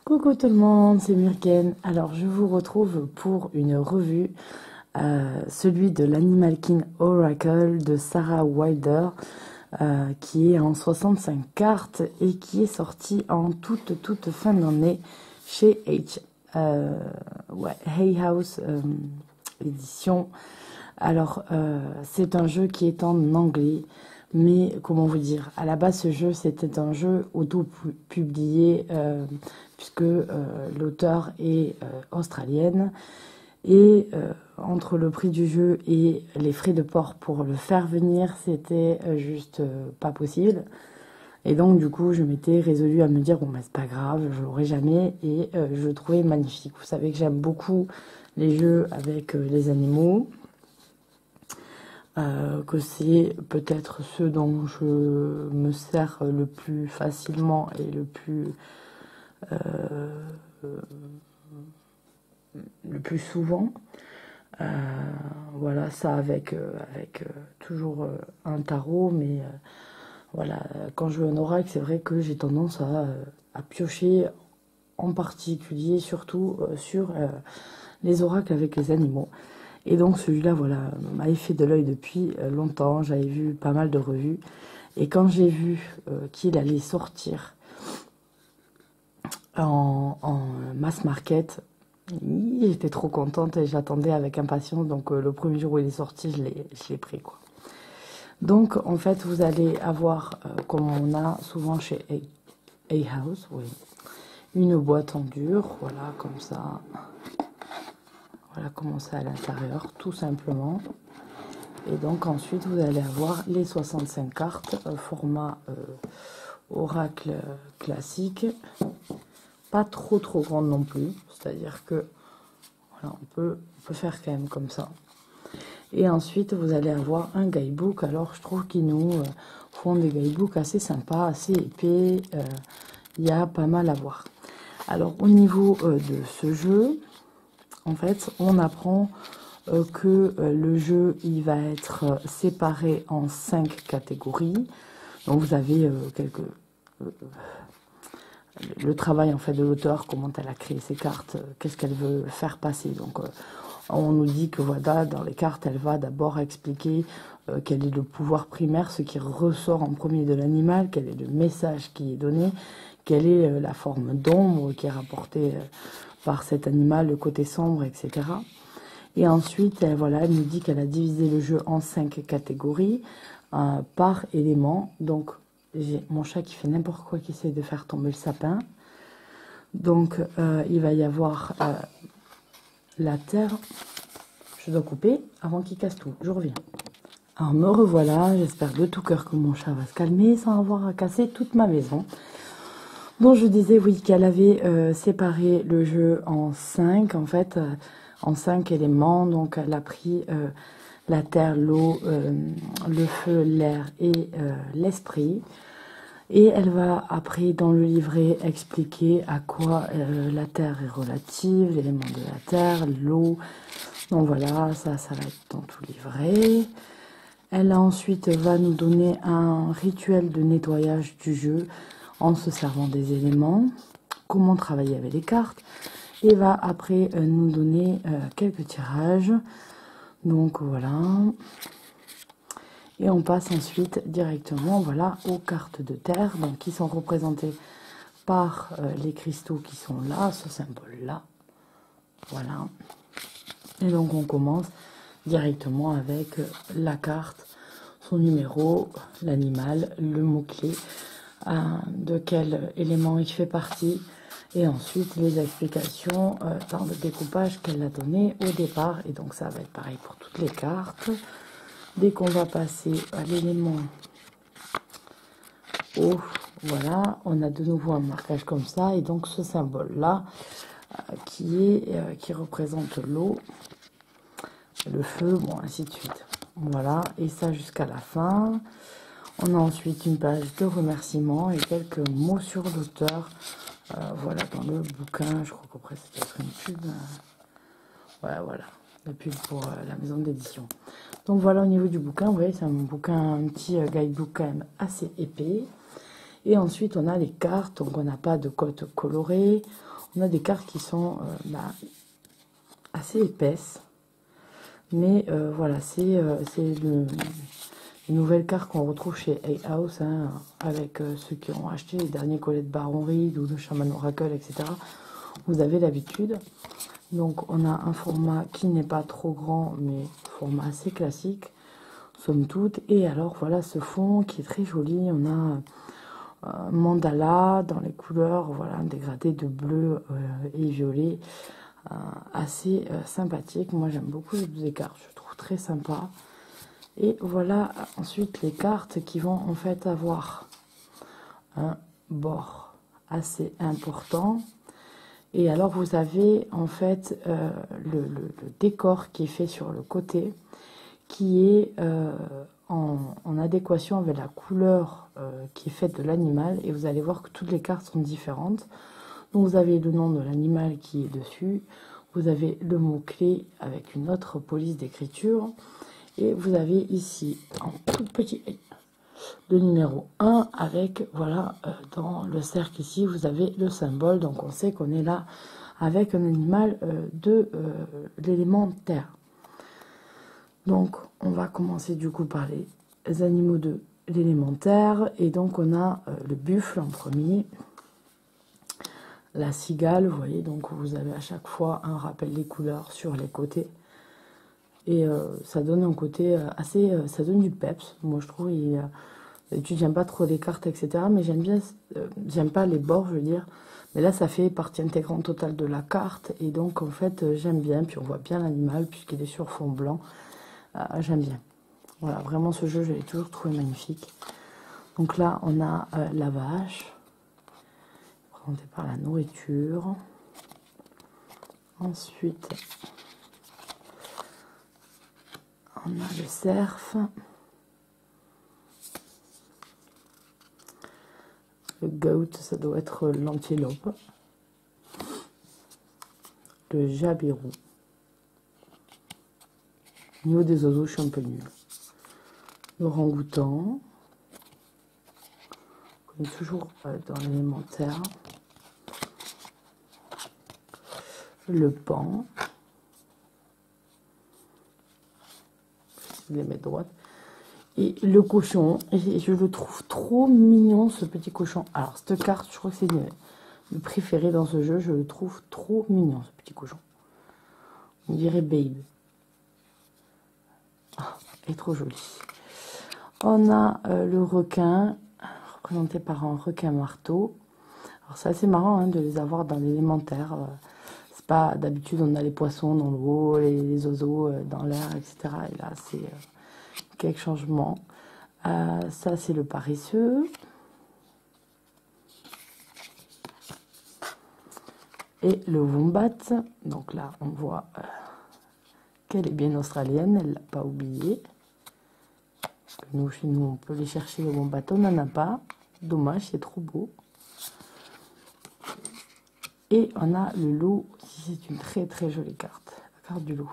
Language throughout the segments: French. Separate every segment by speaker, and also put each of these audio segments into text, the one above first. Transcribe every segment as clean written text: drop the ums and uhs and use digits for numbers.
Speaker 1: Coucou tout le monde, c'est Murken. Alors je vous retrouve pour une revue, celui de l'Animal King Oracle de Sarah Wilder, qui est en 65 cartes et qui est sorti en toute fin d'année chez Hay House édition. Alors c'est un jeu qui est en anglais. Mais comment vous dire, à la base ce jeu c'était un jeu auto-publié puisque l'auteur est australienne et entre le prix du jeu et les frais de port pour le faire venir c'était juste pas possible. Et donc du coup je m'étais résolue à me dire bon bah c'est pas grave, je l'aurai jamais et je le trouvais magnifique. Vous savez que j'aime beaucoup les jeux avec les animaux. Que c'est peut-être ce dont je me sers le plus facilement et le plus souvent. Voilà, ça avec toujours un tarot, mais voilà, quand je veux un oracle, c'est vrai que j'ai tendance à piocher en particulier, surtout sur les oracles avec les animaux. Et donc celui-là, voilà, m'avait fait de l'œil depuis longtemps. J'avais vu pas mal de revues. Et quand j'ai vu qu'il allait sortir en mass market, j'étais trop contente et j'attendais avec impatience. Donc le premier jour où il est sorti, je l'ai pris, quoi. Donc en fait, vous allez avoir, comme on a souvent chez A-House, oui, une boîte en dur, voilà, comme ça. Voilà comment c'est à l'intérieur, tout simplement. Et donc ensuite, vous allez avoir les 65 cartes, format oracle classique. Pas trop grande non plus. C'est-à-dire que voilà, on peut faire quand même comme ça. Et ensuite, vous allez avoir un guidebook. Alors, je trouve qu'ils nous font des guidebooks assez sympas, assez épais. Il y a pas mal à voir. Alors, au niveau de ce jeu, en fait, on apprend que le jeu il va être séparé en 5 catégories. Donc vous avez le travail en fait de l'auteur, comment elle a créé ses cartes, qu'est-ce qu'elle veut faire passer. Donc on nous dit que voilà, dans les cartes, elle va d'abord expliquer quel est le pouvoir primaire, ce qui ressort en premier de l'animal, quel est le message qui est donné, quelle est la forme d'ombre qui est rapportée par cet animal, le côté sombre, etc. Et ensuite, voilà, elle nous dit qu'elle a divisé le jeu en 5 catégories par élément. Donc, j'ai mon chat qui fait n'importe quoi, qui essaie de faire tomber le sapin. Donc, il va y avoir la terre. Je dois couper avant qu'il casse tout. Je reviens. Alors, me revoilà. J'espère de tout cœur que mon chat va se calmer sans avoir à casser toute ma maison. Donc, je disais, oui, qu'elle avait séparé le jeu en 5, en fait. En 5 éléments. Donc, elle a pris la terre, l'eau, le feu, l'air et l'esprit. Et elle va après, dans le livret, expliquer à quoi la terre est relative, l'élément de la terre, l'eau. Donc voilà, ça va être dans tout livret. Elle ensuite va nous donner un rituel de nettoyage du jeu en se servant des éléments, comment travailler avec les cartes. Et va après nous donner quelques tirages. Donc voilà. Et on passe ensuite directement voilà, aux cartes de terre, donc qui sont représentées par les cristaux qui sont là, ce symbole-là. Voilà. Et donc on commence directement avec la carte, son numéro, l'animal, le mot-clé, de quel élément il fait partie. Et ensuite, les explications dans le découpage qu'elle a donné au départ. Et donc, ça va être pareil pour toutes les cartes. Dès qu'on va passer à l'élément eau, voilà, on a de nouveau un marquage comme ça. Et donc, ce symbole-là, qui représente l'eau, le feu, bon, ainsi de suite. Voilà, et ça jusqu'à la fin. On a ensuite une page de remerciements et quelques mots sur l'auteur. Voilà, dans le bouquin, je crois qu'après c'est peut-être une pub. Voilà, la pub pour la maison d'édition. Donc voilà au niveau du bouquin, vous voyez, c'est un bouquin, un petit guidebook quand même assez épais. Et ensuite, on a les cartes, donc on n'a pas de cote colorée. On a des cartes qui sont assez épaisses. Mais voilà, c'est une nouvelle carte qu'on retrouve chez A-House, hein, avec ceux qui ont acheté les derniers collets de Baron Reed ou de Shaman Oracle, etc. Vous avez l'habitude. Donc on a un format qui n'est pas trop grand, mais format assez classique, somme toute. Et alors voilà ce fond qui est très joli. On a un mandala dans les couleurs, voilà, un dégradé de bleu et violet, assez sympathique. Moi j'aime beaucoup ces cartes, je trouve très sympa. Et voilà ensuite les cartes qui vont en fait avoir un bord assez important. Et alors vous avez en fait le décor qui est fait sur le côté, qui est en adéquation avec la couleur qui est faite de l'animal. Et vous allez voir que toutes les cartes sont différentes. Donc vous avez le nom de l'animal qui est dessus. Vous avez le mot-clé avec une autre police d'écriture. Et vous avez ici, en tout petit, le numéro 1 avec, voilà, dans le cercle ici, vous avez le symbole. Donc on sait qu'on est là avec un animal de l'élément terre. Donc on va commencer du coup par les animaux de l'élémentaire. Et donc on a le buffle en premier. La cigale, vous voyez, donc vous avez à chaque fois un rappel des couleurs sur les côtés. Et ça donne un côté assez... ça donne du peps, moi je trouve. J'aime pas trop les cartes, etc. Mais j'aime bien... j'aime pas les bords, je veux dire. Mais là, ça fait partie intégrante totale de la carte. Et donc, en fait, j'aime bien. Puis on voit bien l'animal, puisqu'il est sur fond blanc. J'aime bien. Voilà, vraiment, ce jeu, je l'ai toujours trouvé magnifique. Donc là, on a la vache, représentée par la nourriture. Ensuite... on a le cerf, le goat, ça doit être l'antilope, le jabirou. Au niveau des oiseaux, je suis un peu nulle. L'orang-outan, on est toujours dans l'élémentaire. Le pan, je les mets droite. Et le cochon, et je le trouve trop mignon, ce petit cochon. Alors, cette carte, je crois que c'est le préféré dans ce jeu. Je le trouve trop mignon, ce petit cochon. On dirait Babe. Ah, il est trop joli. On a le requin, représenté par un requin marteau. Alors, c'est assez marrant hein, de les avoir dans l'élémentaire. C'est pas d'habitude, on a les poissons dans l'eau, les oiseaux dans l'air, etc. Et là, c'est... quelques changements. Ça, c'est le paresseux. Et le wombat. Donc là, on voit qu'elle est bien australienne. Elle ne l'a pas oublié. Nous, chez nous, on peut les chercher, le wombat. On n'en a pas. Dommage, c'est trop beau. Et on a le loup. C'est une très, très jolie carte. La carte du loup.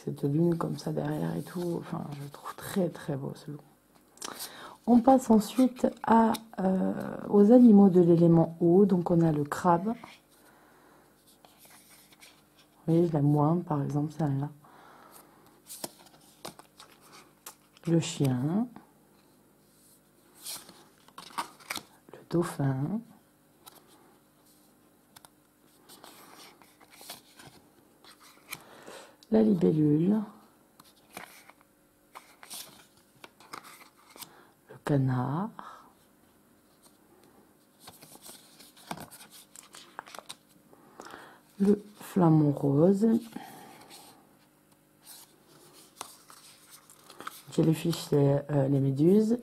Speaker 1: Cette lune comme ça derrière et tout, enfin je trouve très très beau ce loup. On passe ensuite aux animaux de l'élément eau, donc on a le crabe. Vous voyez, je l'aime moins par exemple celle-là. Le chien. Le dauphin. La libellule. Le canard. Le flamant rose. Jellyfish, c'est les méduses.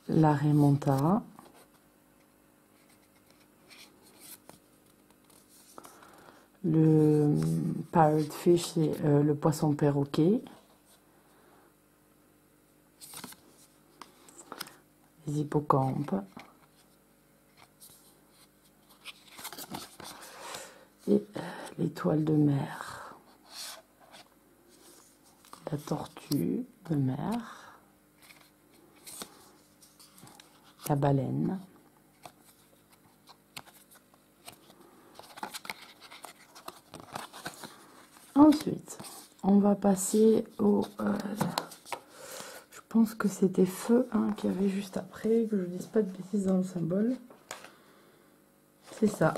Speaker 1: La Raimanta. Le parrotfish, c'est le poisson perroquet. Les hippocampes. Et l'étoile de mer. la tortue de mer, la baleine, ensuite on va passer au je pense que c'était feu qu'il y avait juste après, que je ne dise pas de bêtises dans le symbole. C'est ça,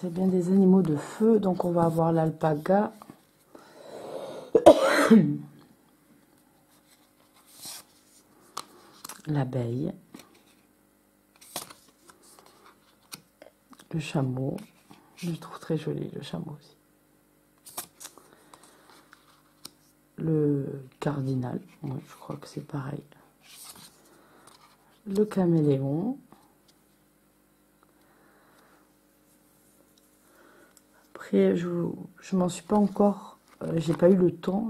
Speaker 1: c'est bien des animaux de feu. Donc on va avoir l'alpaga, l'abeille, le chameau. Je trouve très joli le chameau aussi. Le cardinal, ouais, je crois que c'est pareil. Le caméléon. Après, je m'en suis pas encore, j'ai pas eu le temps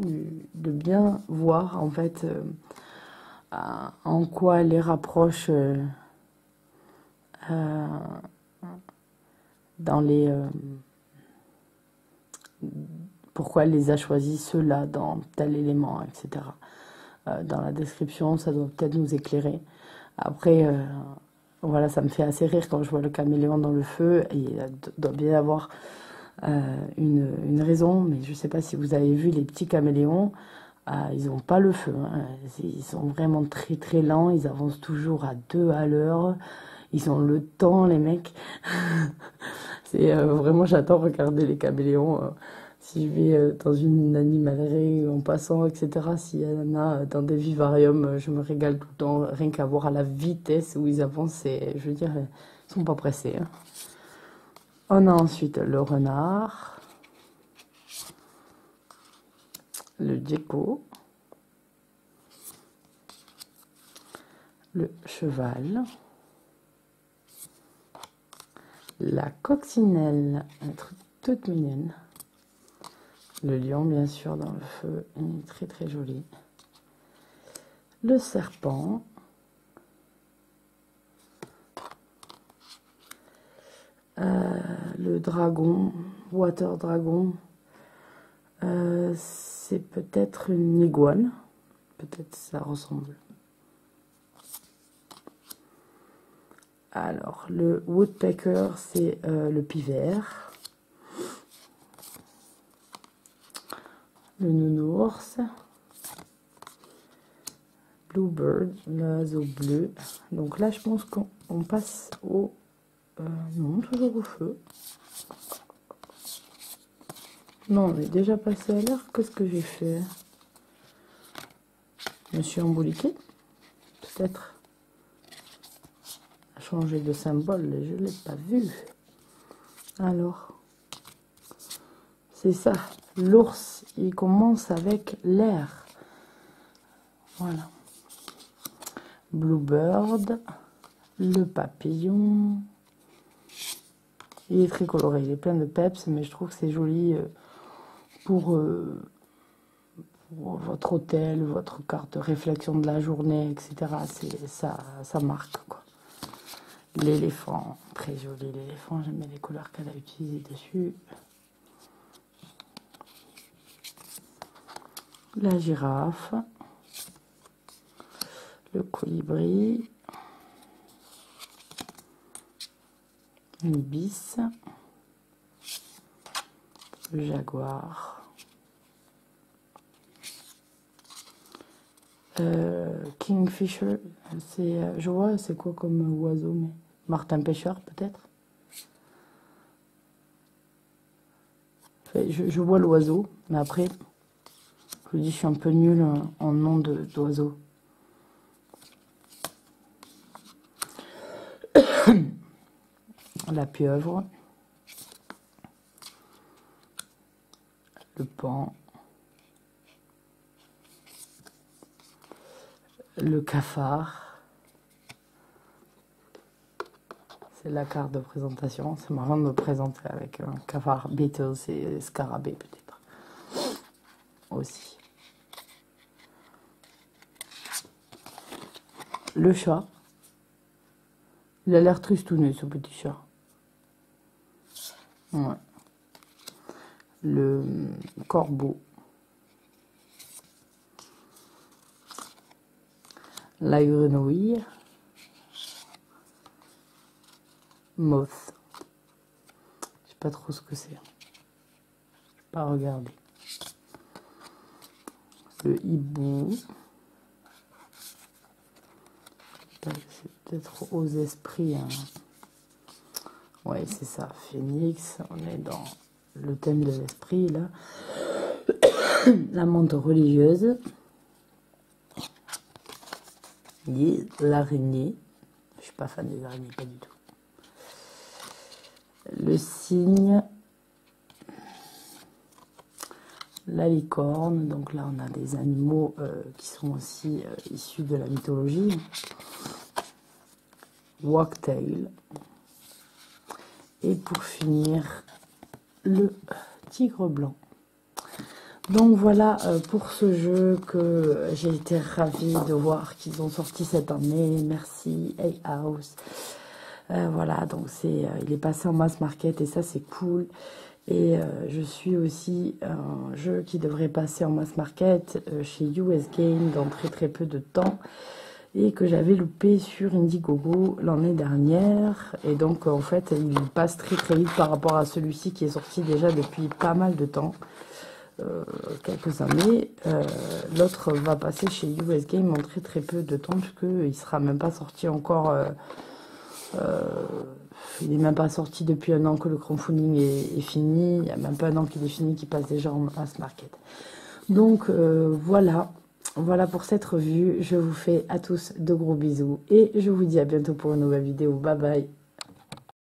Speaker 1: de bien voir en fait en quoi elle les rapproche dans les pourquoi elle les a choisis ceux-là dans tel élément, etc. Dans la description, ça doit peut-être nous éclairer. Après, voilà, ça me fait assez rire quand je vois le caméléon dans le feu. Et il doit bien avoir une raison, mais je ne sais pas si vous avez vu les petits caméléons. Ils n'ont pas le feu. Ils sont vraiment très très lents. Ils avancent toujours à 2 à l'heure. Ils ont le temps, les mecs. C'est vraiment, j'adore regarder les caméléons. Si je vais dans une animalerie en passant, etc., s'il y en a dans des vivariums, je me régale tout le temps, rien qu'à voir à la vitesse où ils avancent. Et, je veux dire, ils sont pas pressés. On a ensuite le renard, le gecko, le cheval, la coccinelle, elle est toute mignonne. Le lion, bien sûr, dans le feu, il est très très joli. Le serpent. Le dragon, water dragon. C'est peut-être une iguane. Peut-être ça ressemble. Alors, le woodpecker, c'est le pivert. Le nounours. Bluebird, l'oiseau bleu. Donc là, je pense qu'on passe au... non, toujours au feu. Non, on est déjà passé à l'heure. Qu'est-ce que j'ai fait? Je me suis emboliquée. Peut-être. Changer de symbole, je ne l'ai pas vu. Alors, c'est ça. L'ours, il commence avec l'air. Voilà. Bluebird, le papillon. Il est très coloré, il est plein de peps, mais je trouve que c'est joli pour votre hôtel, votre carte de réflexion de la journée, etc. Ça marque, quoi. L'éléphant, très joli l'éléphant, j'aime bien les couleurs qu'elle a utilisées dessus. La girafe, le colibri, une biche, le jaguar, kingfisher, je vois c'est quoi comme oiseau, mais martin pêcheur peut-être. Je vois l'oiseau, mais après, je vous dis, je suis un peu nulle en nom d'oiseau. La pieuvre, le paon, le cafard. C'est la carte de présentation. C'est marrant de me présenter avec un cafard, Beatles et scarabée peut-être aussi. Le chat. Il a l'air tristouné, ce petit chat. Ouais. Le corbeau. La grenouille. Moth. Je sais pas trop ce que c'est. Je vais pas regarder. Le hibou. C'est peut-être aux esprits. Hein. Ouais, c'est ça. Phénix. On est dans le thème de l'esprit, là. La menthe religieuse. L'araignée. Je suis pas fan des araignées, pas du tout. Le cygne. La licorne. Donc là, on a des animaux qui sont aussi issus de la mythologie. Wagtail. Et pour finir, le tigre blanc. Donc voilà pour ce jeu que j'ai été ravie de voir qu'ils ont sorti cette année. Merci Hay House. Voilà, donc il est passé en mass market et ça c'est cool. Et je suis aussi un jeu qui devrait passer en mass market chez US Game dans très peu de temps. Et que j'avais loupé sur Indiegogo l'année dernière. Et donc, en fait, il passe très vite par rapport à celui-ci qui est sorti déjà depuis pas mal de temps, quelques années. L'autre va passer chez US Game en très peu de temps, puisqu'il sera même pas sorti encore. Il n'est même pas sorti depuis un an que le crowdfunding est fini. Il y a même pas un an qu'il est fini, qu'il passe déjà en mass market. Donc, voilà. Voilà pour cette revue, je vous fais à tous de gros bisous et je vous dis à bientôt pour une nouvelle vidéo, bye bye.